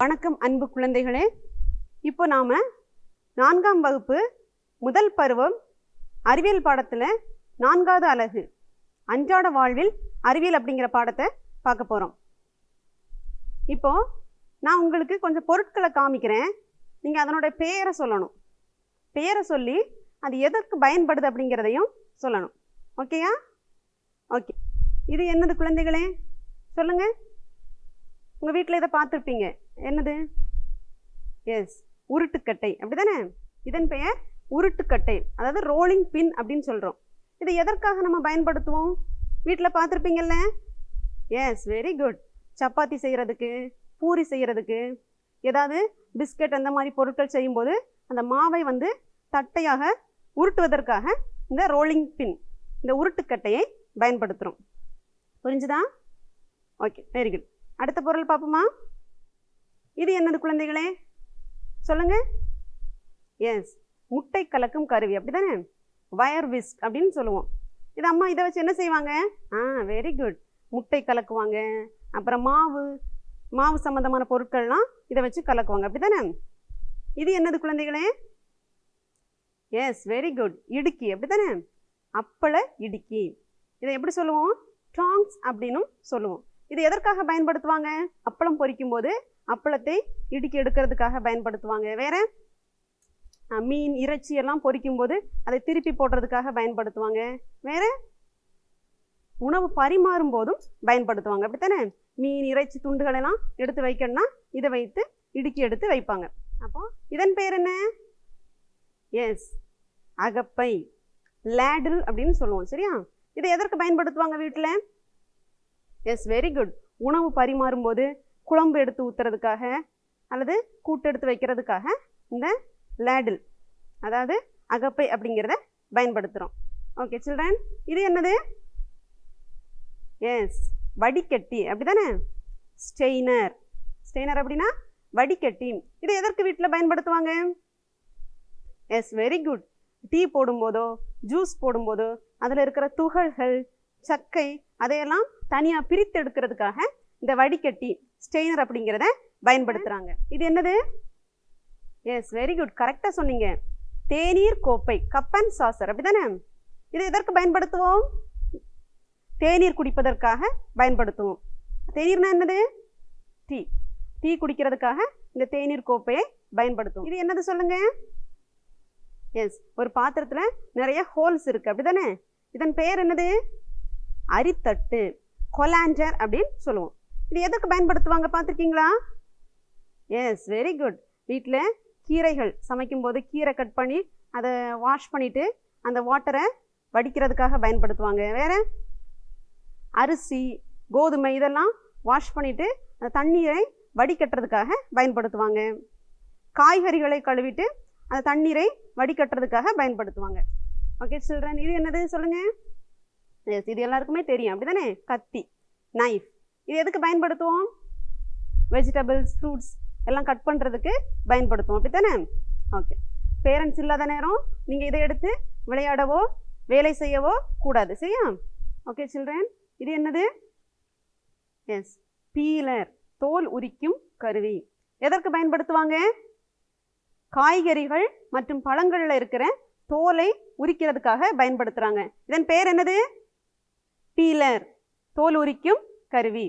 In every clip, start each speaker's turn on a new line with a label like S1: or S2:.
S1: வணக்கம் அன்பு குழந்தைகளே. இப்போ நாம் 4ஆம் வகுப்பு முதல் பருவம் அறிவியல் பாடத்தில் 4வது அலகு அன்றாட வாழ்வில் அறிவியல் அப்படிங்கிற பாடத்தை பார்க்க போகிறோம். இப்போ நான் உங்களுக்கு கொஞ்சம் பொருட்களை காமிக்கிறேன். நீங்கள் அதனோட பெயரை சொல்லணும். பெயரை சொல்லி அது எதற்கு பயன்படுது அப்படிங்கிறதையும் சொல்லணும். ஓகேயா? ஓகே. இது என்னது குழந்தைகளே? சொல்லுங்கள். உங்கள் வீட்டில் இதை பார்த்துருப்பீங்க. என்னது? எஸ், உருட்டுக்கட்டை. அப்படி தானே? இதன் பெயர் உருட்டுக்கட்டை, அதாவது ரோலிங் பின் அப்படின்னு சொல்கிறோம். இதை எதற்காக நம்ம பயன்படுத்துவோம்? வீட்டில் பார்த்துருப்பீங்கல்ல? Yes, very good. சப்பாத்தி செய்கிறதுக்கு, பூரி செய்கிறதுக்கு, ஏதாவது பிஸ்கட் அந்த மாதிரி பொருட்கள் செய்யும்போது அந்த மாவை தட்டையாக உருட்டுவதற்காக இந்த ரோலிங் பின், இந்த உருட்டுக்கட்டையை பயன்படுத்துகிறோம். புரிஞ்சுதா? Okay, very good. அடுத்த பொருள் பார்ப்போமா? இது என்னது குழந்தைகளே? சொல்லுங்க. எஸ், முட்டை கலக்கும் கருவி. அப்படி தானே? வயர் விஸ்க் அப்படின்னு சொல்லுவோம். இது அம்மா இதை வச்சு என்ன செய்வாங்க? Very good. முட்டை கலக்குவாங்க. அப்புறம் மாவு சம்மந்தமான பொருட்கள்லாம் இதை வச்சு கலக்குவாங்க. அப்படி தானே? இது என்னது குழந்தைகளே? Yes, very good. இடுக்கி. அப்படி தானே? அப்பள இடுக்கி. இதை எப்படி சொல்லுவோம்? டாங்ஸ் அப்படின்னும் சொல்லுவோம். இது எதற்காக பயன்படுத்துவாங்க? அப்பளம் பொரிக்கும் போது அப்பளத்தை இடுக்கி எடுக்கிறதுக்காக பயன்படுத்துவாங்க. வேற மீன் இறைச்சி எல்லாம் பொரிக்கும் போது அதை திருப்பி போடுறதுக்காக பயன்படுத்துவாங்க. வேற உணவு பரிமாறும் போதும் பயன்படுத்துவாங்க. அப்படித்தானே? மீன் இறைச்சி துண்டுகளெல்லாம் எடுத்து வைக்கணும்னா இதை வைத்து இடுக்கி எடுத்து வைப்பாங்க. அப்போ இதன் பேர் என்ன? எஸ், அகப்பை, லேடில் அப்படின்னு சொல்லுவோம். சரியா? இதை எதற்கு பயன்படுத்துவாங்க வீட்டில்? Yes, very good. உணவு பரிமாறும் போது குழம்பு எடுத்து ஊற்றுறதுக்காக அல்லது கூட்டு எடுத்து வைக்கிறதுக்காக இந்த லேடில், அதாவது அகப்பை அப்படிங்கிறத பயன்படுத்துகிறோம். ஓகே சில்ட்ரன், இது என்னது? எஸ், வடிகட்டி. அப்படி தானே? ஸ்டெய்னர். ஸ்டெய்னர் அப்படின்னா வடிகட்டி. இதை எதற்கு வீட்டில் பயன்படுத்துவாங்க? Yes, very good. டீ போடும்போதோ ஜூஸ் போடும்போதோ அதில் இருக்கிற துகள்கள், சக்கை, அதையெல்லாம் தனியாக பிரித்து எடுக்கிறதுக்காக இந்த வடிகட்டி, ஸ்டெய்னர் அப்படிங்கிறத பயன்படுத்துகிறாங்க. இது என்னது? Yes, very good. கரெக்டாக சொன்னீங்க. தேநீர் கோப்பை, கப் அண்ட் சாசர். அப்படி தானே? இதை எதற்கு பயன்படுத்துவோம்? தேநீர் குடிப்பதற்காக பயன்படுத்துவோம். தேநீர்னா என்னது? டீ. டீ குடிக்கிறதுக்காக இந்த தேநீர் கோப்பையை பயன்படுத்துவோம். இது என்னது சொல்லுங்க? எஸ், ஒரு பாத்திரத்தில் நிறைய ஹோல்ஸ் இருக்குது. அப்படி தானே? இதன் பெயர் என்னது? அரித்தட்டு, கொலாண்டர் அப்படின்னு சொல்லுவோம். இது எதற்கு பயன்படுத்துவாங்க பார்த்துருக்கீங்களா? Yes, very good. வீட்டில் கீரைகள் சமைக்கும் போது கீரை கட் பண்ணி அதை வாஷ் பண்ணிவிட்டு அந்த வாட்டரை வடிக்கிறதுக்காக பயன்படுத்துவாங்க. வேறு அரிசி, கோதுமை இதெல்லாம் வாஷ் பண்ணிவிட்டு அந்த தண்ணீரை வடிகட்டுறதுக்காக பயன்படுத்துவாங்க. காய்கறிகளை கழுவிட்டு அந்த தண்ணீரை வடிகட்டுறதுக்காக பயன்படுத்துவாங்க. ஓகே சில்ட்ரன், இது என்னது சொல்லுங்கள்? எஸ், இது எல்லாருக்குமே தெரியும். அப்படி தானே? கத்தி, நைஃப். இது எதுக்கு பயன்படுத்துவோம்? வெஜிடபிள்ஸ், ஃப்ரூட்ஸ் எல்லாம் கட் பண்ணுறதுக்கு பயன்படுத்துவோம். அப்படி தானே? ஓகே. பேரண்ட்ஸ் இல்லாத நேரம் நீங்கள் இதை எடுத்து விளையாடவோ வேலை செய்யவோ கூடாது. சரியா? ஓகே சில்ட்ரன், இது என்னது? எஸ், பீலர், தோல் உரிக்கும் கருவி. எதற்கு பயன்படுத்துவாங்க? காய்கறிகள் மற்றும் பழங்களில் இருக்கிற தோலை உரிக்கிறதுக்காக பயன்படுத்துகிறாங்க. இதன் பேர் என்னது? பீலர், தோல் உரிக்கும் கருவி.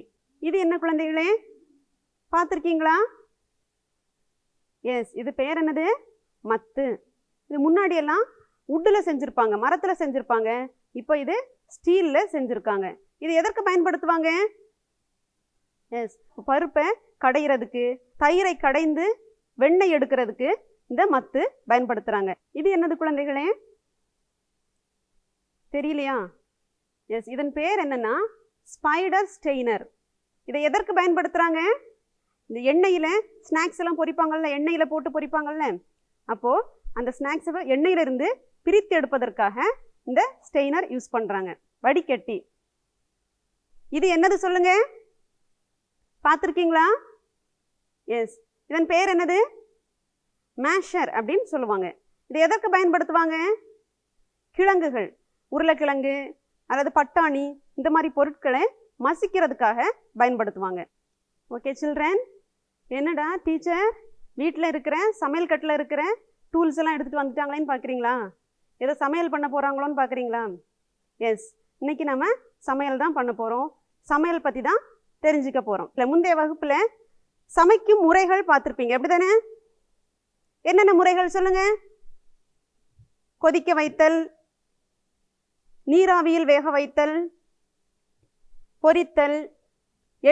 S1: இது என்ன குழந்தைகளே? பார்த்துருக்கீங்களா? எஸ், இது பேர் என்னது? மத்து. இது முன்னாடியெல்லாம் உட்டில் செஞ்சுருப்பாங்க, மரத்தில் செஞ்சுருப்பாங்க. இப்போ இது ஸ்டீலில் செஞ்சுருக்காங்க. இது எதற்கு பயன்படுத்துவாங்க? எஸ், பருப்பை கடையிறதுக்கு, தயிரை கடைந்து வெண்ணெய் எடுக்கிறதுக்கு இந்த மத்து பயன்படுத்துகிறாங்க. இது என்னது குழந்தைகளே? தெரியலையா? எஸ், இதன் பேர் என்னன்னா ஸ்பைடர் ஸ்டெய்னர். இதை எதற்கு பயன்படுத்துகிறாங்க? இந்த எண்ணெயில் ஸ்நாக்ஸ் எல்லாம் பொரிப்பாங்கள்ல, எண்ணெயில் போட்டு பொரிப்பாங்கள்ல, அப்போது அந்த ஸ்நாக்ஸை எண்ணெயிலிருந்து பிரித்து எடுப்பதற்காக இந்த ஸ்டெய்னர் யூஸ் பண்ணுறாங்க. வடிகட்டி. இது என்னது சொல்லுங்க? பார்த்துருக்கீங்களா? எஸ், இதன் பேர் என்னது? மேஷர் அப்படின்னு சொல்லுவாங்க. இது எதற்கு பயன்படுத்துவாங்க? கிழங்குகள், உருளைக்கிழங்கு அல்லது பட்டாணி இந்த மாதிரி பொருட்களை மசிக்கிறதுக்காக பயன்படுத்துவாங்க. ஓகே சில்ட்ரன், என்னடா டீச்சர் வீட்டில் இருக்கிற சமையல் கட்டில் இருக்கிற டூல்ஸ் எல்லாம் எடுத்துகிட்டு வந்துட்டாங்களேன்னு பார்க்குறீங்களா? ஏதோ சமையல் பண்ண போகிறாங்களோன்னு பார்க்குறீங்களா? எஸ், இன்றைக்கி நம்ம சமையல் தான் பண்ண போகிறோம். சமையல் பற்றி தான் தெரிஞ்சுக்க போகிறோம். இல்லை, முந்தைய வகுப்பில் சமைக்கும் முறைகள் பார்த்துருப்பீங்க, அப்படி தானே? என்னென்ன முறைகள் சொல்லுங்கள்? கொதிக்க வைத்தல், நீராவியில் வேக வைத்தல், பொரித்தல்,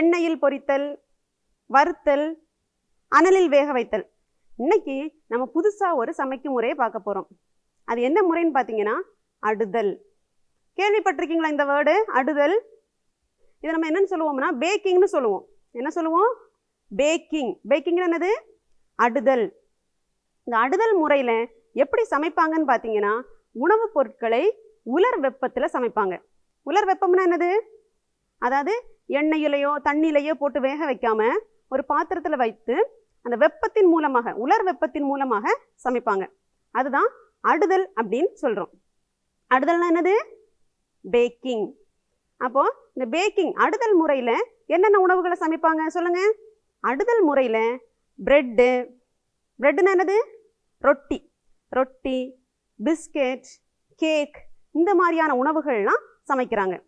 S1: எண்ணெயில் பொரித்தல், வறுத்தல், அனலில் வேக வைத்தல். இன்னைக்கு நம்ம புதுசாக ஒரு சமைக்கும் முறையை பார்க்க போகிறோம். அது என்ன முறைன்னு பார்த்தீங்கன்னா அடுதல். கேள்விப்பட்டிருக்கீங்களா இந்த வேர்டு அடுதல்? இதை நம்ம என்னன்னு சொல்லுவோம்னா பேக்கிங்னு சொல்லுவோம். என்ன சொல்லுவோம்? பேக்கிங். பேக்கிங் என்னது? அடுதல். இந்த அடுதல் முறையில் எப்படி சமைப்பாங்கன்னு பார்த்தீங்கன்னா உணவுப் பொருட்களை உலர் வெப்பத்தில் சமைப்பாங்க. உலர் வெப்பம்னா என்னது? அதாவது எண்ணெயிலையோ தண்ணியிலையோ போட்டு வேக வைக்காம ஒரு பாத்திரத்தில் வைத்து அந்த வெப்பத்தின் மூலமாக, உலர் வெப்பத்தின் மூலமாக சமைப்பாங்க. அதுதான் அடுதல் அப்படின்னு சொல்கிறோம். அடுதல்னா என்னது? பேக்கிங். அப்போது இந்த பேக்கிங் அடுதல் முறையில் என்னென்ன உணவுகளை சமைப்பாங்க சொல்லுங்க? அடுதல் முறையில் பிரெட்டுன்னா என்னது? ரொட்டி, பிஸ்கெட், கேக், இந்த மாதிரியான உணவுகள்லாம் சமைக்கிறாங்க.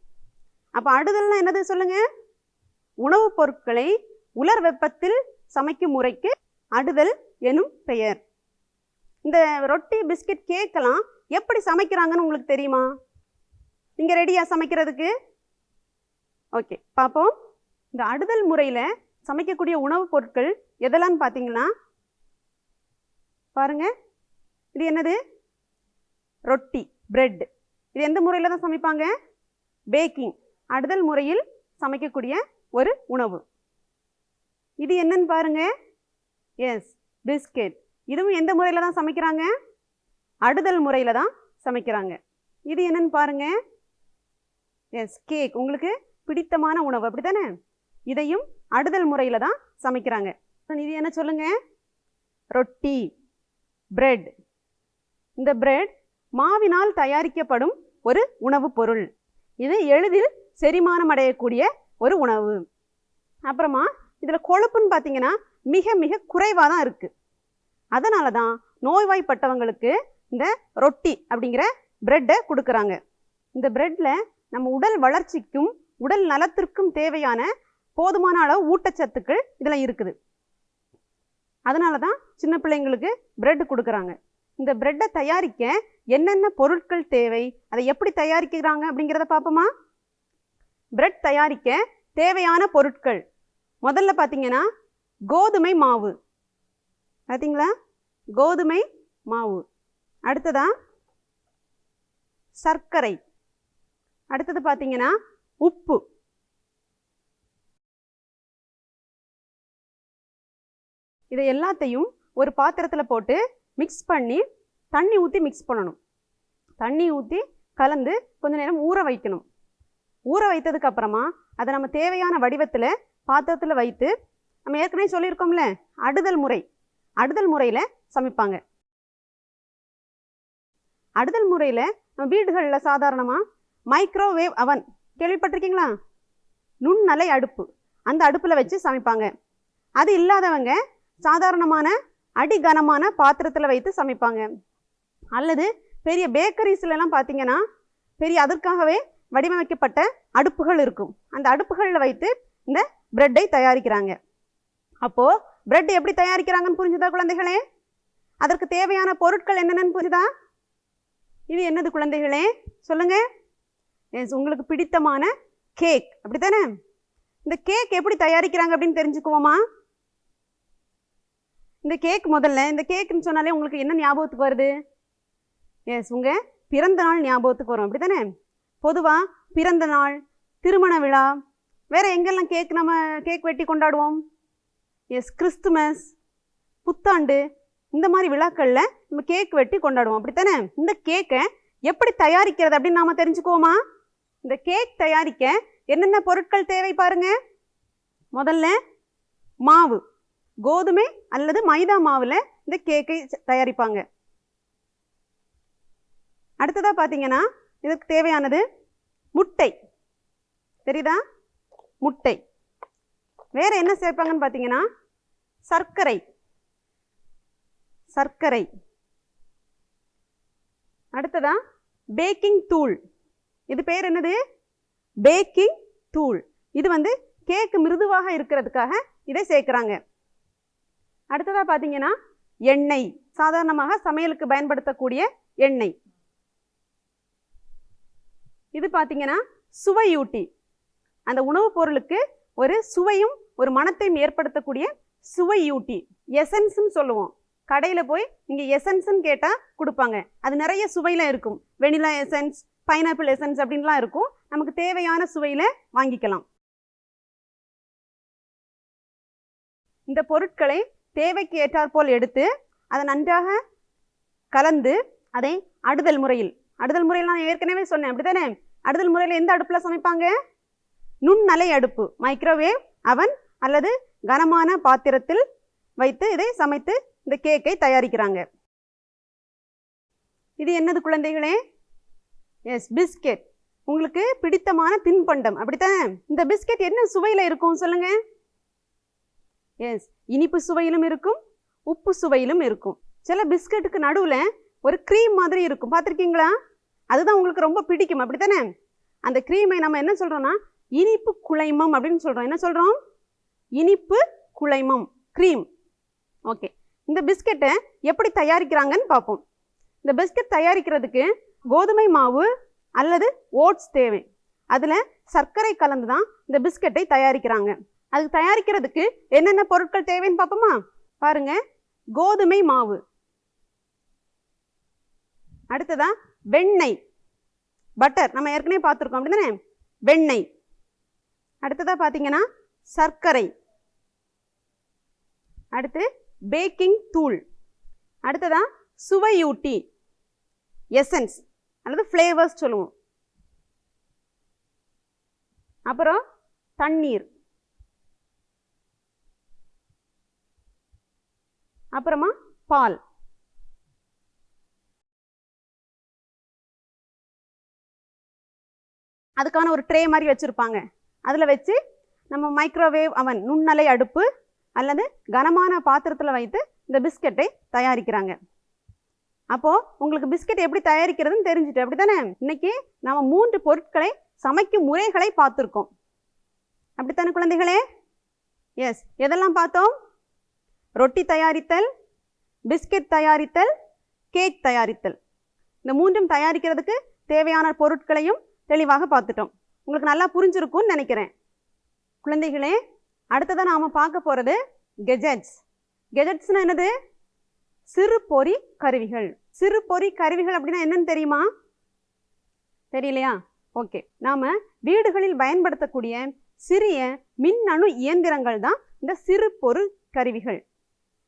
S1: அப்போ அடுதல்னா என்னது சொல்லுங்க? உணவுப் பொருட்களை உலர் வெப்பத்தில் சமைக்கும் முறைக்கு அடுதல் எனும் பெயர். இந்த ரொட்டி, பிஸ்கெட், கேக்கெல்லாம் எப்படி சமைக்கிறாங்கன்னு உங்களுக்கு தெரியுமா? நீங்கள் ரெடியா சமைக்கிறதுக்கு? ஓகே, பார்ப்போம். இந்த அடுதல் முறையில் சமைக்கக்கூடிய உணவுப் பொருட்கள் எதெல்லாம் பார்த்தீங்கன்னா பாருங்க. இது என்னது? ரொட்டி, பிரெட். இது எந்த முறையில் தான் சமைப்பாங்க? பேக்கிங், அடுதல் முறையில் சமைக்கக்கூடிய ஒரு உணவு. இது என்னன்னு பாருங்க. Yes, biscuit. இதுவும் எந்த முறையில் தான் சமைக்கிறாங்க? அடுதல் முறையில் தான் சமைக்கிறாங்க. இது என்னன்னு பாருங்க. Yes, cake. உங்களுக்கு பிடித்தமான உணவு, அப்படி தானே? இதையும் அடுதல் முறையில் தான் சமைக்கிறாங்க. இது என்ன சொல்லுங்க? ரொட்டி, பிரெட். இந்த பிரெட் மாவினால் தயாரிக்கப்படும் ஒரு உணவுப் பொருள். இது எளிதில் செரிமானம் அடையக்கூடிய ஒரு உணவு. அப்புறமா இதில் கொழுப்புன்னு பார்த்தீங்கன்னா மிக மிக குறைவாக தான் இருக்குது. அதனால தான் நோய்வாய்ப்பட்டவங்களுக்கு இந்த ரொட்டி அப்படிங்கிற பிரெட்டை கொடுக்குறாங்க. இந்த பிரெட்டில் நம்ம உடல் வளர்ச்சிக்கும் உடல் நலத்திற்கும் தேவையான போதுமான அளவு ஊட்டச்சத்துக்கள் இதில் இருக்குது. அதனால தான் சின்ன பிள்ளைங்களுக்கு பிரெட் கொடுக்குறாங்க. இந்த பிரெட்டை தயாரிக்க என்னென்ன பொருட்கள் தேவை, அதை எப்படி தயாரிக்கிறாங்க அப்படிங்கிறத பார்ப்போமா? பிரெட் தயாரிக்க தேவையான பொருட்கள் முதல்ல பார்த்தீங்கன்னா கோதுமை மாவு. பார்த்தீங்களா? கோதுமை மாவு. அடுத்ததா சர்க்கரை. அடுத்தது பார்த்தீங்கன்னா உப்பு. இதை எல்லாத்தையும் ஒரு பாத்திரத்தில் போட்டு மிக்ஸ் பண்ணி தண்ணி ஊற்றி மிக்ஸ் பண்ணணும். தண்ணி ஊற்றி கலந்து கொஞ்ச நேரம் ஊற வைக்கணும். ஊற வைத்ததுக்கு அப்புறமா அதை நம்ம தேவையான வடிவத்தில் பாத்திரத்தில் வைத்து, நம்ம ஏற்கனவே சொல்லியிருக்கோம்ல அடுதல் முறை, அடுதல் முறையில் சமைப்பாங்க. அடுதல் முறையில் நம்ம வீடுகளில் சாதாரணமாக மைக்ரோவேவ் அவன் கேள்விப்பட்டிருக்கீங்களா? நுண்ணலை அடுப்பு, அந்த அடுப்பில் வச்சு சமைப்பாங்க. அது இல்லாதவங்க சாதாரணமான அடிகனமான பாத்திரத்தில் வைத்து சமைப்பாங்க. அல்லது பெரிய பேக்கரிஸ்லாம் பார்த்தீங்கன்னா பெரிய அதற்காகவே வடிவமைக்கப்பட்ட அடுப்புகள் இருக்கும். அந்த அடுப்புகளில் வைத்து இந்த பிரெட்டை தயாரிக்கிறாங்க. அப்போது பிரெட் எப்படி தயாரிக்கிறாங்கன்னு புரிஞ்சுதா குழந்தைகளே? அதற்கு தேவையான பொருட்கள் என்னென்னு புரியுதா? இது என்னது குழந்தைகளே சொல்லுங்க? எஸ், உங்களுக்கு பிடித்தமான கேக், அப்படி தானே? இந்த கேக் எப்படி தயாரிக்கிறாங்க அப்படின்னு தெரிஞ்சுக்குவோமா? இந்த கேக் முதல்ல, இந்த கேக்குன்னு சொன்னாலே உங்களுக்கு என்ன ஞாபகத்துக்கு வருது? எஸ், உங்கள் பிறந்த நாள் ஞாபகத்துக்கு வரும், அப்படி தானே? பொதுவாக பிறந்த நாள், திருமண விழா, வேறு எங்கெல்லாம் கேக் நம்ம கேக் வெட்டி கொண்டாடுவோம்? எஸ், கிறிஸ்துமஸ், புத்தாண்டு, இந்த மாதிரி விழாக்களில் நம்ம கேக் வெட்டி கொண்டாடுவோம், அப்படித்தானே? இந்த கேக்கை எப்படி தயாரிக்கிறது அப்படின்னு நாம் தெரிஞ்சுக்குவோமா? இந்த கேக் தயாரிக்க என்னென்ன பொருட்கள் தேவை பாருங்க. முதல்ல மாவு, கோதுமை அல்லது மைதா மாவில் இந்த கேக்கை தயாரிப்பாங்க. அடுத்ததாக பார்த்தீங்கன்னா இதுக்கு தேவையானது முட்டை. தெரியுதா? முட்டை. வேறு என்ன சேர்ப்பாங்கன்னு பார்த்தீங்கன்னா சர்க்கரை, சர்க்கரை. அடுத்ததா பேக்கிங் தூள். இது பேர் என்னது? பேக்கிங் தூள். இது வந்து கேக் மிருதுவாக இருக்கிறதுக்காக இதை சேர்க்கிறாங்க. அடுத்ததா பார்த்தீங்கன்னா எண்ணெய், சாதாரணமாக சமையலுக்கு பயன்படுத்தக்கூடிய எண்ணெய். இது பார்த்தீங்கன்னா சுவையூட்டி, அந்த உணவுப் பொருளுக்கு ஒரு சுவையும் ஒரு மணத்தையும் ஏற்படுத்தக்கூடிய சுவையூட்டி. எசன்ஸ்ன்னு சொல்லுவோம். கடையில் போய் இங்கே எசன்ஸ்ன்னு கேட்டால் கொடுப்பாங்க. அது நிறைய சுவையில் இருக்கும். வெனிலா எசன்ஸ், பைனாப்பிள் எசன்ஸ் அப்படின்லாம் இருக்கும். நமக்கு தேவையான சுவையில் வாங்கிக்கலாம். இந்த பொருட்களை தேவைக்கு ஏற்றாற்போல் எடுத்து அதை நன்றாக கலந்து அதை அடுதல் முறையில், அடுதல் முறையில் நான் ஏற்கனவே சொன்னேன் அப்படித்தானே? அடுதல் முறையில் எந்த அடுப்பில் சமைப்பாங்க? நுண்ணலை அடுப்பு, மைக்ரோவேவ் அவன் அல்லது கனமான பாத்திரத்தில் வைத்து இதை சமைத்து இந்த கேக்கை தயாரிக்கிறாங்க. இது என்னது குழந்தைகளே? Yes, biscuit. உங்களுக்கு பிடித்தமான தின்பண்டம் அப்படித்தானே? இந்த பிஸ்கெட் என்ன சுவையில் இருக்கும் சொல்லுங்க? எஸ், இனிப்பு சுவையிலும் இருக்கும், உப்பு சுவையிலும் இருக்கும். சில பிஸ்கெட்டுக்கு நடுவில் ஒரு க்ரீம் மாதிரி இருக்கும், பார்த்துருக்கீங்களா? அதுதான் உங்களுக்கு ரொம்ப பிடிக்கும் அப்படித்தானே? அந்த க்ரீமை நம்ம என்ன சொல்கிறோம்னா இனிப்பு குழைமம் அப்படின்னு சொல்கிறோம். என்ன சொல்கிறோம்? இனிப்பு குழைமம், க்ரீம். ஓகே, இந்த பிஸ்கெட்டை எப்படி தயாரிக்கிறாங்கன்னு பார்ப்போம். இந்த பிஸ்கெட் தயாரிக்கிறதுக்கு கோதுமை மாவு அல்லது ஓட்ஸ் தேவை. அதில் சர்க்கரை கலந்து தான் இந்த பிஸ்கெட்டை தயாரிக்கிறாங்க. அதுக்கு தயாரிக்கிறதுக்கு என்னென்ன பொருட்கள் தேவைன்னு பார்ப்போமா? பாருங்க, கோதுமை மாவு, அடுத்ததா வெண்ணெய், பட்டர், நம்ம ஏற்கனவே பார்த்துருக்கோம் அப்படிதானே? வெண்ணெய். அடுத்ததா பார்த்தீங்கன்னா சர்க்கரை, அடுத்து பேக்கிங் தூள், அடுத்ததா சுவையூட்டி எசன்ஸ் அல்லது ஃப்ளேவர்ஸ் சொல்லுவோம். அப்புறம் தண்ணீர், அப்புறமா பால். அதுக்கான ஒரு ட்ரே மாதிரி வச்சுருப்பாங்க. அதில் வச்சு நம்ம மைக்ரோவேவ் அவன், நுண்ணலை அடுப்பு அல்லது கனமான பாத்திரத்தில் வைத்து இந்த பிஸ்கெட்டை தயாரிக்கிறாங்க. அப்போது உங்களுக்கு பிஸ்கெட் எப்படி தயாரிக்கிறதுன்னு தெரிஞ்சுட்டு அப்படித்தானே? இன்னைக்கு நம்ம 3 பொருட்களை சமைக்கும் முறைகளை பார்த்துருக்கோம் அப்படித்தானே குழந்தைகளே? எஸ், எதெல்லாம் பார்த்தோம்? ரொட்டி தயாரித்தல், பிஸ்கெட் தயாரித்தல், கேக் தயாரித்தல். இந்த 3ம் தயாரிக்கிறதுக்கு தேவையான பொருட்களையும் தெளிவாக பார்த்துட்டோம். உங்களுக்கு நல்லா புரிஞ்சிருக்கும்னு நினைக்கிறேன். குழந்தைகளே, அடுத்ததான் நாம் பார்க்க போகிறது கெஜெட்ஸ். கெஜெட்ஸ்னால் என்னது? சிறு பொறி கருவிகள். சிறு பொறி கருவிகள் அப்படின்னா என்னன்னு தெரியுமா? தெரியலையா? ஓகே, நாம் வீடுகளில் பயன்படுத்தக்கூடிய சிறிய மின்னணு இயந்திரங்கள் தான் இந்த சிறு பொறி கருவிகள்.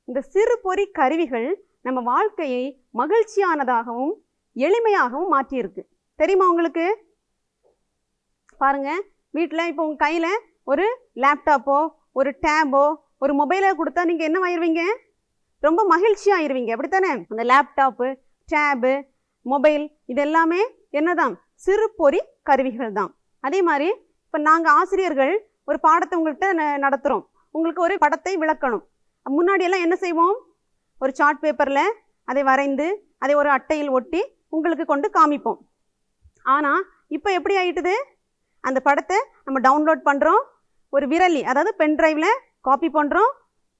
S1: இந்த சிறு பொறி கருவிகள் நம்ம வாழ்க்கையை மகிழ்ச்சியானதாகவும் எளிமையாகவும் மாற்றியிருக்கு. தெரியுமா உங்களுக்கு? பாருங்க, வீட்டில் இப்போ உங்கள் கையில் ஒரு லேப்டாப்போ ஒரு டேபோ ஒரு மொபைலை கொடுத்தா நீங்கள் என்ன ஆயிடுவீங்க? ரொம்ப மகிழ்ச்சியாகிடுவீங்க அப்படித்தானே? அந்த லேப்டாப்பு, டேபு, மொபைல் இது எல்லாமே என்னதான்? சிறு பொறி கருவிகள் தான். அதே மாதிரி இப்போ நாங்கள் ஆசிரியர்கள் ஒரு பாடத்தை உங்கள்கிட்ட நடத்துகிறோம். உங்களுக்கு ஒரு படத்தை விளக்கணும். முன்னாடியெல்லாம் என்ன செய்வோம்? ஒரு சார்ட் பேப்பரில் அதை வரைந்து அதை ஒரு அட்டையில் ஒட்டி உங்களுக்கு கொண்டு காமிப்போம். ஆனால் இப்போ எப்படி ஆகிட்டுது? அந்த படத்தை நம்ம டவுன்லோட் பண்ணுறோம், ஒரு விரலி அதாவது பென் ட்ரைவில் காப்பி பண்ணுறோம்,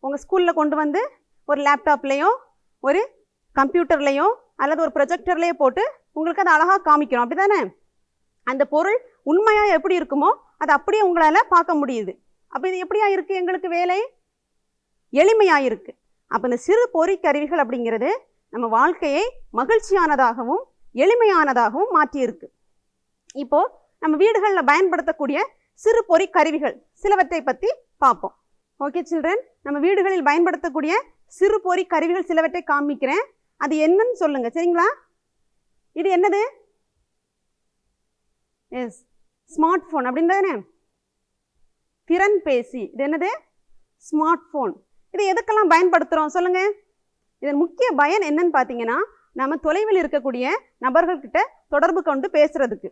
S1: உங்கள் ஸ்கூலில் கொண்டு வந்து ஒரு லேப்டாப்லேயோ ஒரு கம்ப்யூட்டர்லேயோ அல்லது ஒரு ப்ரொஜெக்டர்லேயோ போட்டு உங்களுக்கு அதை அழகாக காமிக்கிறோம் அப்படிதானே? அந்த பொருள் உண்மையாக எப்படி இருக்குமோ அதை அப்படியே உங்களால் பார்க்க முடியுது. அப்போ இது எப்படியா இருக்குது? எங்களுக்கு வேலை எளிமையாக இருக்குது. அப்போ இந்த சிறு பொறி கருவிகள் அப்படிங்கிறது நம்ம வாழ்க்கையை மகிழ்ச்சியானதாகவும் எளிமையானதாகவும் மாற்றியிருக்கு. இப்போது நம்ம வீடுகளில் பயன்படுத்தக்கூடிய சிறு பொறி கருவிகள் சிலவற்றை பற்றி பார்ப்போம். ஓகே சில்ட்ரன், நம்ம வீடுகளில் பயன்படுத்தக்கூடிய சிறு பொறி கருவிகள் சிலவற்றை காமிக்கிறேன். அது என்னன்னு சொல்லுங்க, சரிங்களா? இது என்னது? எஸ், ஸ்மார்ட் ஃபோன் அப்படின்றதானே? திறன் பேசி. இது என்னது? Smart phone. இதை எதுக்கெல்லாம் பயன்படுத்துகிறோம் சொல்லுங்க? இதன் முக்கிய பயன் என்னன்னு பார்த்தீங்கன்னா, நம்ம தொலைவில் இருக்கக்கூடிய நபர்கள்கிட்ட தொடர்பு கொண்டு பேசுறதுக்கு.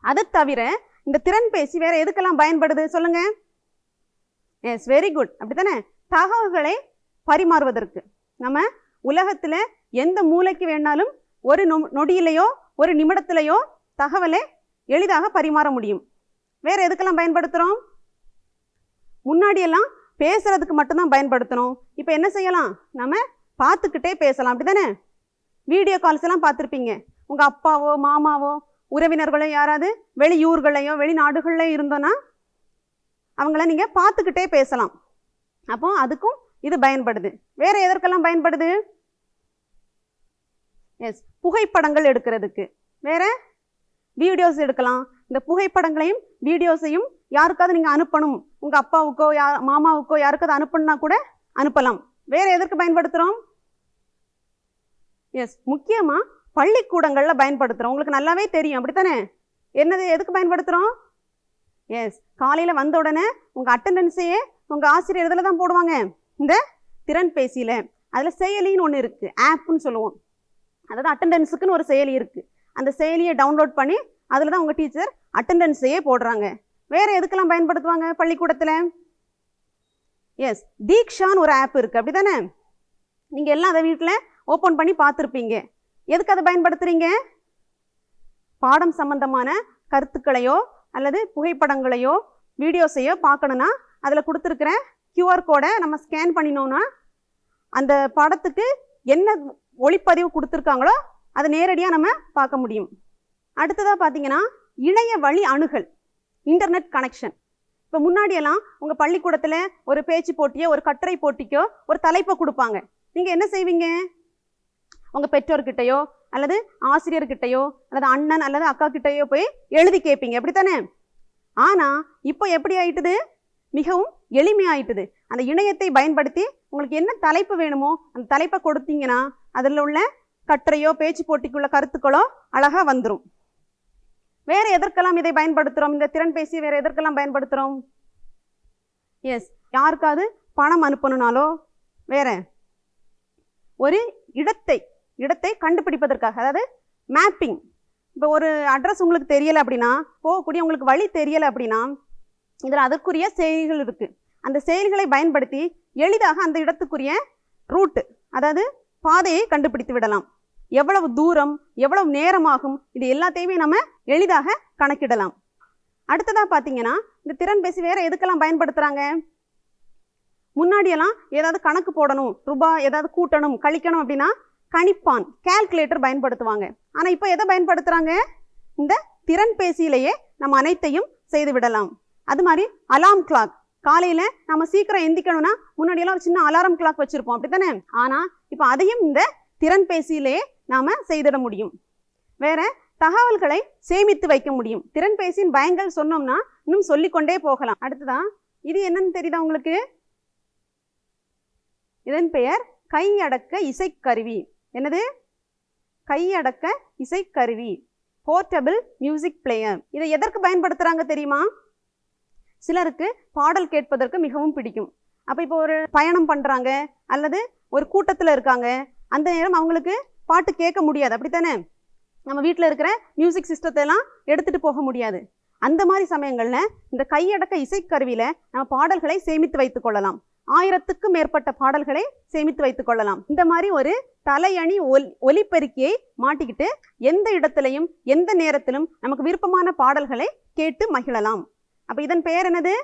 S1: அதை தவிர இந்த திறன்பேசி வேற எதுக்கெல்லாம் பயன்படுது சொல்லுங்க? எஸ், வெரி குட் அப்படித்தானே? தகவல்களை பரிமாறுவதற்கு. நம்ம உலகத்தில் எந்த மூலைக்கு வேணாலும் ஒரு நொடியிலையோ ஒரு நிமிடத்திலையோ தகவலை எளிதாக பரிமாற முடியும். வேறு எதுக்கெல்லாம் பயன்படுத்துகிறோம்? முன்னாடியெல்லாம் பேசுகிறதுக்கு மட்டும்தான் பயன்படுத்தணும். இப்போ என்ன செய்யலாம்? நம்ம பார்த்துக்கிட்டே பேசலாம், அப்படி தானே? வீடியோ கால்ஸ் எல்லாம் பார்த்துருப்பீங்க. உங்கள் அப்பாவோ மாமாவோ உறவினர்களோ யாராவது வெளியூர்களையோ வெளிநாடுகள்லையோ இருந்தோன்னா அவங்கள நீங்கள் பார்த்துக்கிட்டே பேசலாம். அப்போ அதுக்கும் இது பயன்படுது. வேறு எதற்கெல்லாம் பயன்படுது? எஸ், புகைப்படங்கள் எடுக்கிறதுக்கு. வேறு வீடியோஸ் எடுக்கலாம். இந்த புகைப்படங்களையும் வீடியோஸையும் யாருக்காவது நீங்கள் அனுப்பணும், உங்கள் அப்பாவுக்கோ மாமாவுக்கோ யாருக்காவது அனுப்பணுன்னா கூட அனுப்பலாம். வேறு எதற்கு பயன்படுத்துகிறோம்? எஸ், முக்கியமாக பள்ளிக்கூடங்களில் பயன்படுத்துகிறோம். உங்களுக்கு நல்லாவே தெரியும், அப்படித்தானே? என்னது எதுக்கு பயன்படுத்துகிறோம்? எஸ், காலையில் வந்த உடனே உங்கள் அட்டெண்டன்ஸையே உங்கள் ஆசிரியர் இதில் தான் போடுவாங்க, இந்த திறன்பேசியில். அதில் செயலின்னு ஒன்று இருக்குது, ஆப்னு சொல்லுவோம். அதாவது அட்டெண்டன்ஸுக்குன்னு ஒரு செயலி இருக்குது. அந்த செயலியை டவுன்லோட் பண்ணி அதில் தான் உங்கள் டீச்சர் அட்டெண்டன்ஸையே போடுறாங்க. வேறு எதுக்கெல்லாம் பயன்படுத்துவாங்க பள்ளிக்கூடத்தில்? எஸ், தீக்ஷான்னு ஒரு ஆப் இருக்குது, அப்படி தானே? நீங்கள் எல்லாம் அதை வீட்டில் ஓப்பன் பண்ணி பார்த்துருப்பீங்க. எதுக்கு அதை பயன்படுத்துகிறீங்க? பாடம் சம்பந்தமான கருத்துக்களையோ அல்லது புகைப்படங்களையோ வீடியோஸையோ பார்க்கணுன்னா அதில் கொடுத்துருக்கிற QR கோடை நம்ம ஸ்கேன் பண்ணினோன்னா அந்த படத்துக்கு என்ன ஒளிப்பதிவு கொடுத்துருக்காங்களோ அதை நேரடியாக நம்ம பார்க்க முடியும். அடுத்ததாக பார்த்தீங்கன்னா இணைய வழி அணுகல், இன்டர்நெட் கனெக்ஷன். இப்போ முன்னாடியெல்லாம் உங்கள் பள்ளிக்கூடத்தில் ஒரு பேச்சு போட்டியோ ஒரு கட்டுரை போட்டிக்கோ ஒரு தலைப்பை கொடுப்பாங்க. நீங்கள் என்ன செய்வீங்க? உங்கள் பெற்றோர்கிட்டையோ அல்லது ஆசிரியர்கிட்டையோ அல்லது அண்ணன் அல்லது அக்கா கிட்டையோ போய் எழுதி கேட்பீங்க, அப்படித்தானே? ஆனால் இப்போ எப்படி ஆயிட்டுது? மிகவும் எளிமையாயிட்டுது. அந்த இணையத்தை பயன்படுத்தி உங்களுக்கு என்ன தலைப்பு வேணுமோ அந்த தலைப்பை கொடுத்தீங்கன்னா அதில் உள்ள கட்டுரையோ பேச்சு போட்டிக்குள்ள கருத்துக்களோ அழகாக வந்துடும். வேறு எதற்கெல்லாம் இதை பயன்படுத்துகிறோம்? இந்த திறன்பேசி வேறு எதற்கெல்லாம் பயன்படுத்துகிறோம்? எஸ், யாருக்காவது பணம் அனுப்பணுனாலோ வேற ஒரு இடத்தை கண்டுபிடிப்பதற்காக, அதாவது மேப்பிங். இப்போ ஒரு அட்ரஸ் உங்களுக்கு தெரியலை அப்படின்னா, போகக்கூடிய உங்களுக்கு வழி தெரியலை அப்படின்னா இதில் அதற்குரிய செயலிகள் இருக்குது. அந்த செயலிகளை பயன்படுத்தி எளிதாக அந்த இடத்துக்குரிய ரூட்டு, அதாவது பாதையை கண்டுபிடித்து விடலாம். எவ்வளவு தூரம், எவ்வளவு நேரமாகும், இது எல்லாத்தையுமே நம்ம எளிதாக கணக்கிடலாம். அடுத்ததாக பார்த்தீங்கன்னா இந்த திறன்பேசி வேறு எதுக்கெல்லாம் பயன்படுத்துகிறாங்க? முன்னாடியெல்லாம் ஏதாவது கணக்கு போடணும், ரூபாய் ஏதாவது கூட்டணும் கழிக்கணும் அப்படின்னா கணிப்பான், கால்குலேட்டர் பயன்படுத்துவாங்க. ஆனால் இப்போ எதை பயன்படுத்துகிறாங்க? இந்த திறன்பேசியிலேயே நம்ம அனைத்தையும் செய்து விடலாம். அது மாதிரி அலாம் கிளாக், காலையில் நம்ம சீக்கிரம் எந்திக்கணும்னா முன்னாடியெல்லாம் ஒரு சின்ன அலாரம் கிளாக் வச்சுருப்போம், அப்படி தானே? ஆனால் இப்போ அதையும் இந்த திறன்பேசியிலேயே நாம் செய்திட முடியும். வேற தகவல்களை சேமித்து வைக்க முடியும். திறன்பேசியின் பயன்கள் சொன்னோம்னா இன்னும் சொல்லிக்கொண்டே போகலாம். அடுத்ததான் இது என்னன்னு தெரியுதா உங்களுக்கு? இதன் பெயர் கையடக்க இசைக்கருவி. என்னது? கையடக்க இசைக்கருவி, போர்ட்டபிள் மியூசிக் பிளேயர். இதை எதற்கு பயன்படுத்துகிறாங்க தெரியுமா? சிலருக்கு பாடல் கேட்பதற்கு மிகவும் பிடிக்கும். அப்போ இப்போ ஒரு பயணம் பண்ணுறாங்க அல்லது ஒரு கூட்டத்தில் இருக்காங்க, அந்த நேரம் அவங்களுக்கு பாட்டு கேட்க முடியாது, அப்படித்தானே? நம்ம வீட்டில் இருக்கிற மியூசிக் சிஸ்டத்தை எல்லாம் எடுத்துகிட்டு போக முடியாது. அந்த மாதிரி சமயங்களில் இந்த கையடக்க இசைக்கருவியில் நம்ம பாடல்களை சேமித்து வைத்து கொள்ளலாம். 1000க்கும் மேற்பட்ட பாடல்களை சேமித்து வைத்துக் கொள்ளலாம். இந்த மாதிரி ஒரு தலையணி ஒலிபெருக்கியை மாட்டிக்கிட்டு எந்த இடத்திலையும் எந்த நேரத்திலும் நமக்கு விருப்பமான பாடல்களை கேட்டு மகிழலாம். அப்போ இதன் பெயர் என்னது?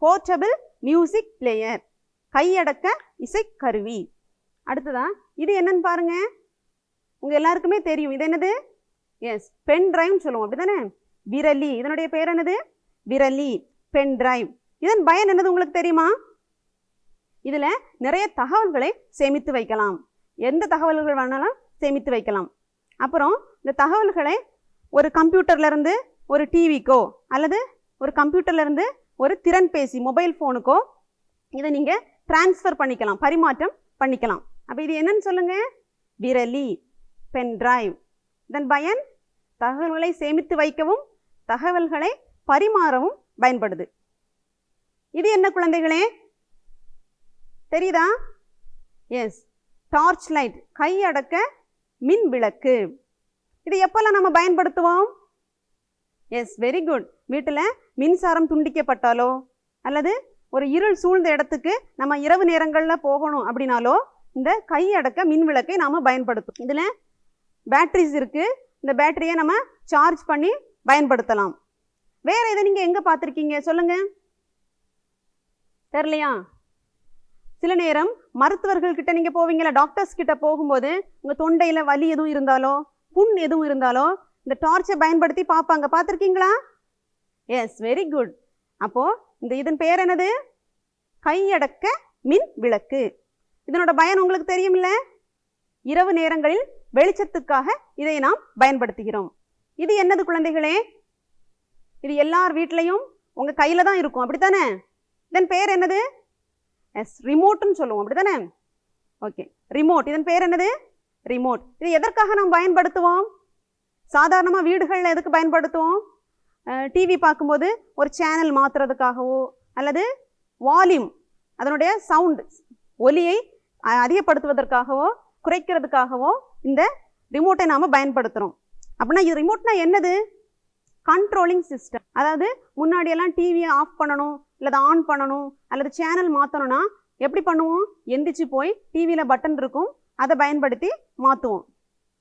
S1: போர்ட்டபிள் மியூசிக் பிளேயர், கையடக்க இசைக்கருவி. அடுத்ததான் இது என்னன்னு பாருங்க. உங்க எல்லாருக்குமே தெரியும், இது என்னது? எஸ், பென் டிரைவ்னு சொல்லுவோம், அப்படிதானே? விரலி, இதனுடைய பெயர் என்னது? விரலி, பென் டிரைவ். இதன் பயன் என்னது உங்களுக்கு தெரியுமா? இதில் நிறைய தகவல்களை சேமித்து வைக்கலாம். எந்த தகவல்கள் வேணாலும் சேமித்து வைக்கலாம். அப்புறம் இந்த தகவல்களை ஒரு கம்ப்யூட்டர்லேருந்து ஒரு டிவிக்கோ அல்லது ஒரு கம்ப்யூட்டர்லேருந்து ஒரு திறன்பேசி மொபைல் ஃபோனுக்கோ இதை நீங்கள் டிரான்ஸ்ஃபர் பண்ணிக்கலாம், பரிமாற்றம் பண்ணிக்கலாம். அப்போ இது என்னன்னு சொல்லுங்கள்? விரலி, பென் டிரைவ். இதன் பயன் தகவல்களை சேமித்து வைக்கவும் தகவல்களை பரிமாறவும் பயன்படுது. இது என்ன குழந்தைகளே? தெரியுதா? எஸ், டார்ச் லைட், கையடக்க மின் விளக்கு. இது எப்பெல்லாம் நம்ம பயன்படுத்துவோம்? Yes, very good. வீட்டில் மின்சாரம் துண்டிக்கப்பட்டாலோ அல்லது ஒரு இருள் சூழ்ந்த இடத்துக்கு நம்ம இரவு நேரங்களில் போகணும் அப்படின்னாலோ இந்த கையடக்க மின் விளக்கை நாம் பயன்படுத்தும். இதில் பேட்டரிஸ் இருக்குது. இந்த பேட்டரியை நம்ம சார்ஜ் பண்ணி பயன்படுத்தலாம். வேறு இதை நீங்கள் எங்கே பார்த்துருக்கீங்க சொல்லுங்கள்? தெரியலையா? சில நேரம் மருத்துவர்கள்கிட்ட நீங்கள் போவீங்களா, டாக்டர்ஸ் கிட்ட போகும்போது உங்கள் தொண்டையில் வலி எதுவும் இருந்தாலோ புண் எதுவும் இருந்தாலோ இந்த டார்ச்சை பயன்படுத்தி பார்ப்பாங்க. பார்த்துருக்கீங்களா? Yes, very good. அப்போது இதன் பெயர் என்னது? கையடக்க மின் விளக்கு. இதனோட பயன் உங்களுக்கு தெரியுமில்ல? இரவு நேரங்களில் வெளிச்சத்துக்காக இதை நாம் பயன்படுத்துகிறோம். இது என்னது குழந்தைகளே? இது எல்லார் வீட்லையும் உங்கள் கையில் தான் இருக்கும், அப்படித்தானே? இதன் பெயர் என்னது? எஸ், ரிமோட்னு சொல்லுவோம், அப்படித்தானே? Okay, remote. இதன் பெயர் என்னது? ரிமோட். இது எதற்காக நாம் பயன்படுத்துவோம்? சாதாரணமாக வீடுகளில் எதுக்கு பயன்படுத்துவோம்? டிவி பார்க்கும்போது ஒரு சேனல் மாற்றுறதுக்காகவோ அல்லது வால்யூம் அதனுடைய சவுண்ட் ஒலியை அதிகப்படுத்துவதற்காகவோ குறைக்கிறதுக்காகவோ இந்த ரிமோட்டை நாம் பயன்படுத்துகிறோம். அப்படின்னா இது ரிமோட்னா என்னது? Controlling system. அதாவது முன்னாடியெல்லாம் டிவியை ஆஃப் பண்ணணும் அல்லது ஆன் பண்ணணும் அல்லது சேனல் மாற்றணும்னா எப்படி பண்ணுவோம்? எந்திரிச்சு போய் டிவியில் பட்டன் இருக்கும், அதை பயன்படுத்தி மாற்றுவோம்.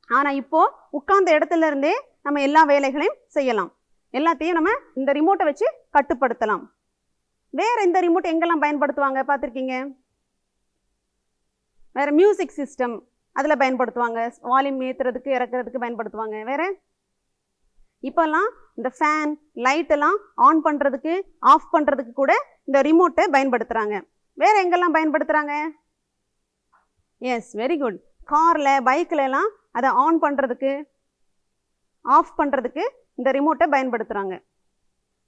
S1: ஆனால் இப்போது உட்கார்ந்த இடத்துல இருந்தே நம்ம எல்லா வேலைகளையும் செய்யலாம். எல்லாத்தையும் நம்ம இந்த ரிமோட்டை வச்சு கட்டுப்படுத்தலாம். வேறு இந்த ரிமோட் எங்கெல்லாம் பயன்படுத்துவாங்க பார்த்துருக்கீங்க? வேறு மியூசிக் சிஸ்டம் அதில் பயன்படுத்துவாங்க, வால்யூம் ஏற்றுறதுக்கு இறக்குறதுக்கு பயன்படுத்துவாங்க. வேறு இப்போல்லாம் இந்த ஃபேன் லைட்டெல்லாம் ஆன் பண்ணுறதுக்கு ஆஃப் பண்ணுறதுக்கு கூட இந்த ரிமோட்டை பயன்படுத்துகிறாங்க. வேறு எங்கெல்லாம் பயன்படுத்துகிறாங்க? Yes, very good. காரில் பைக்கிலலாம் அதை ஆன் பண்ணுறதுக்கு ஆஃப் பண்ணுறதுக்கு இந்த ரிமோட்டை பயன்படுத்துகிறாங்க.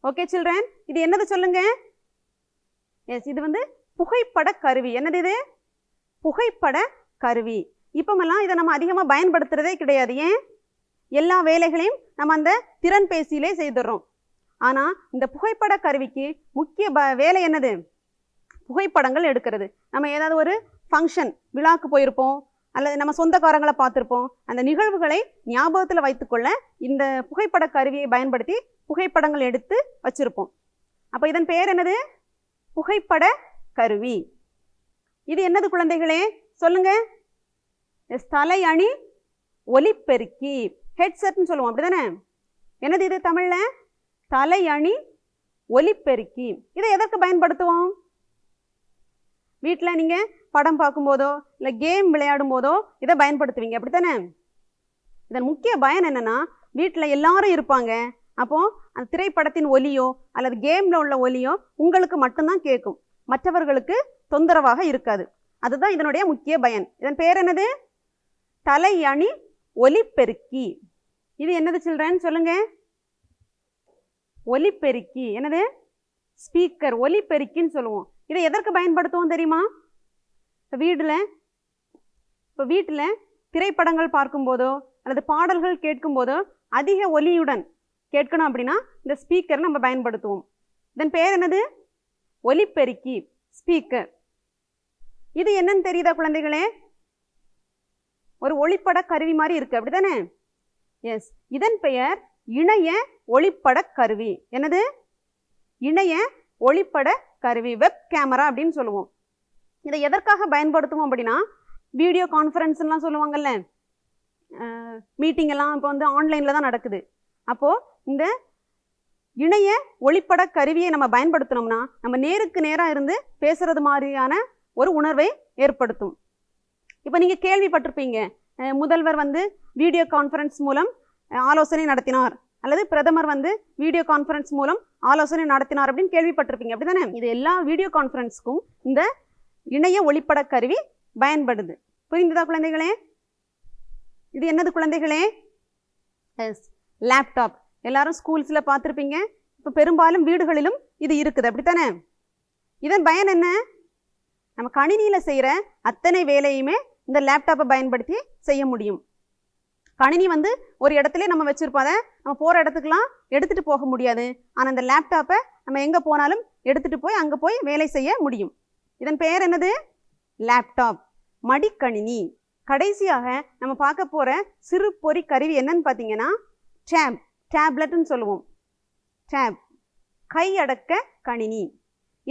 S1: ஓகே சில்ட்ரன், இது என்னது சொல்லுங்க? எஸ், இது புகைப்பட கருவி. என்னது இது? புகைப்பட கருவி. இப்போமெல்லாம் இதை நம்ம அதிகமாக பயன்படுத்துகிறதே கிடையாது. ஏன்? எல்லா வேலைகளையும் நம்ம அந்த திறன்பேசியிலே செய்துடுறோம். ஆனால் இந்த புகைப்பட கருவிக்கு முக்கிய வேலை என்னது? புகைப்படங்கள் எடுக்கிறது. நம்ம ஏதாவது ஒரு ஃபங்க்ஷன் விழாக்கு போயிருப்போம் அல்லது நம்ம சொந்தக்காரங்களை பார்த்துருப்போம். அந்த நிகழ்வுகளை ஞாபகத்தில் வைத்துக்கொள்ள இந்த புகைப்பட கருவியை பயன்படுத்தி புகைப்படங்கள் எடுத்து வச்சுருப்போம். அப்போ இதன் பெயர் என்னது? புகைப்பட கருவி. இது என்னது குழந்தைகளே சொல்லுங்க? தலை அணி ஒலிப்பெருக்கி, ஹெட்செட்னு சொல்லுவோம், அப்படிதானே? என்னது இது தமிழில்? தலை அணி ஒலிப்பெருக்கி. இதை எதற்கு பயன்படுத்துவோம்? வீட்டில் நீங்கள் படம் பார்க்கும்போதோ இல்லை கேம் விளையாடும் போதோ இதை பயன்படுத்துவீங்க, அப்படித்தானே? இதன் முக்கிய பயன் என்னென்னா, வீட்டில் எல்லாரும் இருப்பாங்க. அப்போது அந்த திரைப்படத்தின் ஒலியோ அல்லது கேமில் உள்ள ஒலியோ உங்களுக்கு மட்டும்தான் கேட்கும், மற்றவர்களுக்கு தொந்தரவாக இருக்காது. அதுதான் இதனுடைய முக்கிய பயன். இதன் பெயர் என்னது? தலை அணி ஒலிப்பெருக்கி. இது என்னது சில்ட்ரன் சொல்லுங்க? ஒலிப்பெருக்கி. என்னது? ஸ்பீக்கர். ஒலிப்பெருக்கின்னு சொல்லுவோம். இதை எதற்கு பயன்படுத்துவோம் தெரியுமா? வீட்டில் திரைப்படங்கள் பார்க்கும்போதோ அல்லது பாடல்கள் கேட்கும்போதோ அதிக ஒலியுடன் கேட்கணும் அப்படின்னா இந்த ஸ்பீக்கரை நம்ம பயன்படுத்துவோம். இதன் பெயர் என்னது? ஒலிப்பெருக்கி, ஸ்பீக்கர். இது என்னன்னு தெரியுதா குழந்தைகளே? ஒரு ஒளிப்பட கருவி மாதிரி இருக்கு, அப்படிதானே? எஸ், இதன் பெயர் இணைய ஒளிப்பட கருவி. என்னது? இணைய ஒளிப்பட கருவி, வெப் கேமரா அப்படின்னு சொல்லுவோம். இதை எதற்காக பயன்படுத்துவோம் அப்படின்னா, வீடியோ கான்ஃபரன்ஸ்லாம் சொல்லுவாங்கல்ல, மீட்டிங் எல்லாம் இப்போ ஆன்லைனில் தான் நடக்குது. அப்போது இந்த இணைய ஒளிப்பட கருவியை நம்ம பயன்படுத்தினோம்னா நம்ம நேருக்கு நேராக இருந்து பேசுறது மாதிரியான ஒரு உணர்வை ஏற்படுத்தும். இப்போ நீங்கள் கேள்விப்பட்டிருப்பீங்க, முதல்வர் வீடியோ கான்ஃபரன்ஸ் மூலம் ஆலோசனை நடத்தினார் அல்லது பிரதமர் வீடியோ கான்ஃபரன்ஸ் மூலம் ஆலோசனை நடத்தினார் அப்படின்னு கேள்விப்பட்டிருப்பீங்க, அப்படிதானே? இது எல்லா வீடியோ கான்ஃபரன்ஸ்க்கும் இந்த இணைய ஒளிப்பட கருவி பயன்படுது. புரிந்துதா குழந்தைகளே? இது என்னது குழந்தைகளே? Yes, laptop. எல்லாரும் ஸ்கூல்ஸில் பார்த்துருப்பீங்க. இப்போ பெரும்பாலும் வீடுகளிலும் இது இருக்குது, அப்படித்தானே? இதன் பயன் என்ன? நம்ம கணினியில் செய்கிற அத்தனை வேலையுமே இந்த லேப்டாப்பை பயன்படுத்தி செய்ய முடியும். கணினி ஒரு இடத்துல நம்ம வச்சுருப்போம், அதை நம்ம போகிற இடத்துக்குலாம் எடுத்துகிட்டு போக முடியாது. ஆனால் இந்த லேப்டாப்பை நம்ம எங்கே போனாலும் எடுத்துகிட்டு போய் அங்கே போய் வேலை செய்ய முடியும். இதன் பெயர் என்னது? லேப்டாப், மடிக்கணினி. கடைசியாக நம்ம பார்க்க போகிற சிறு பொறி கருவி என்னன்னு பார்த்தீங்கன்னா டேப்லெட்னு சொல்லுவோம். டேப், கையடக்க கணினி.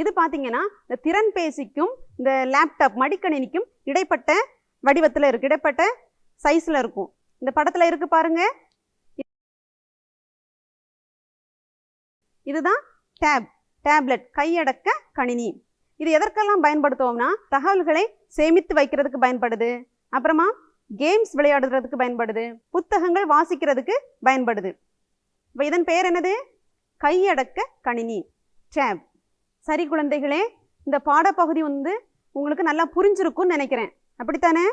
S1: இது பார்த்தீங்கன்னா இந்த திறன்பேசிக்கும் இந்த லேப்டாப் மடிக்கணினிக்கும் இடைப்பட்ட வடிவத்தில் இருக்குது, இடைப்பட்ட சைஸில் இருக்கும். இந்த படத்தில் இருக்கு பாருங்க, இதுதான் டேப்லெட், கையடக்க கணினி. இது எதற்கெல்லாம் பயன்படுத்துவோம்னா தகவல்களை சேமித்து வைக்கிறதுக்கு பயன்படுது, அப்புறமா கேம்ஸ் விளையாடுறதுக்கு பயன்படுது, புத்தகங்கள் வாசிக்கிறதுக்கு பயன்படுது. இப்போ இதன் பெயர் என்னது? கையடக்க கணினி, டேப். சரி குழந்தைகளே, இந்த பாடப்பகுதி உங்களுக்கு நல்லா புரிஞ்சிருக்கும்னு நினைக்கிறேன், அப்படித்தானே?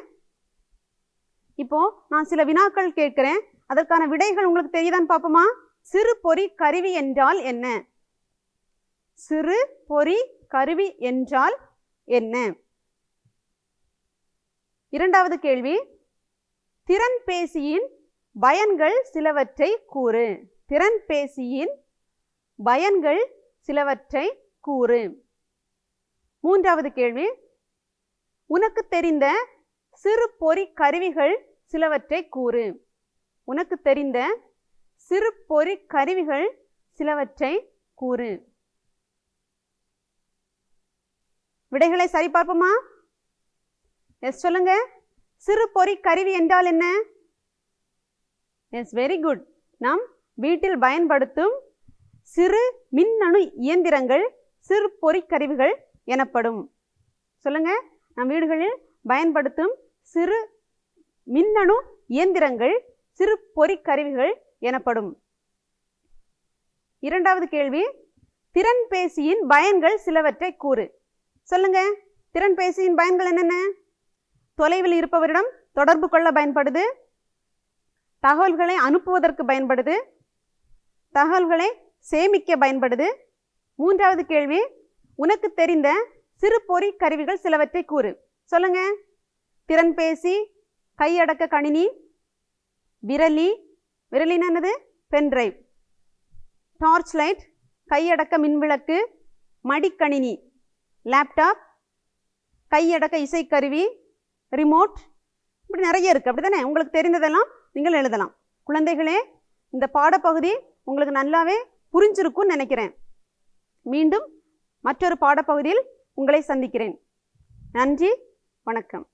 S1: இப்போ நான் சில வினாக்கள் கேட்கிறேன், அதற்கான விடைகள் உங்களுக்கு தெரியுதான்னு பார்ப்போமா? சிறு பொறி கருவி என்றால் என்ன? சிறு பொறி கருவி என்றால் என்ன? இரண்டாவது கேள்வி, திறன்பேசியின் பயன்கள் சிலவற்றை கூறு. திறன்பேசியின் பயன்கள் சிலவற்றை கூறு. மூன்றாவது கேள்வி, உனக்கு தெரிந்த சிறு பொறி கருவிகள் சிலவற்றை கூறு. உனக்கு தெரிந்த சிறு பொறி கருவிகள் சிலவற்றை கூறு. விடைகளை சரிபார்ப்போமா? எஸ் சொல்லுங்க. சிறு பொறி கருவி என்றால் என்ன? Yes, very good. நாம் வீட்டில் பயன்படுத்தும் சிறு மின்னணு இயந்திரங்கள் சிறு பொறி கருவிகள் எனப்படும். சொல்லுங்க, நம் வீடுகளில் பயன்படுத்தும் சிறு மின்னணு இயந்திரங்கள் சிறு பொறி கருவிகள் எனப்படும். இரண்டாவது கேள்வி, திறன்பேசியின் பயன்கள் சிலவற்றை கூறு. சொல்லுங்க, திறன்பேசியின் பயன்கள் என்னென்ன? தொலைவில் இருப்பவரிடம் தொடர்பு கொள்ள பயன்படுது, தகவல்களை அனுப்புவதற்கு பயன்படுது, தகவல்களை சேமிக்க பயன்படுது. மூன்றாவது கேள்வி, உனக்கு தெரிந்த சிறு பொறி கருவிகள் சிலவற்றை கூறு. சொல்லுங்க, திறன்பேசி, கையடக்க கணினி, விரலி, விரலின் என்னது? பென்டிரைவ், டார்ச் லைட், கையடக்க மின்விளக்கு, மடிக்கணினி, லேப்டாப், கையடக்க இசைக்கருவி, ரிமோட், இப்படி நிறைய இருக்குது, அப்படி தானே? உங்களுக்கு தெரிந்ததெல்லாம் நீங்கள் எழுதலாம். குழந்தைகளே, இந்த பாடப்பகுதி உங்களுக்கு நல்லாவே புரிஞ்சிருக்கும்னு நினைக்கிறேன். மீண்டும் மற்றொரு பாடப்பகுதியில் உங்களை சந்திக்கிறேன். நன்றி, வணக்கம்.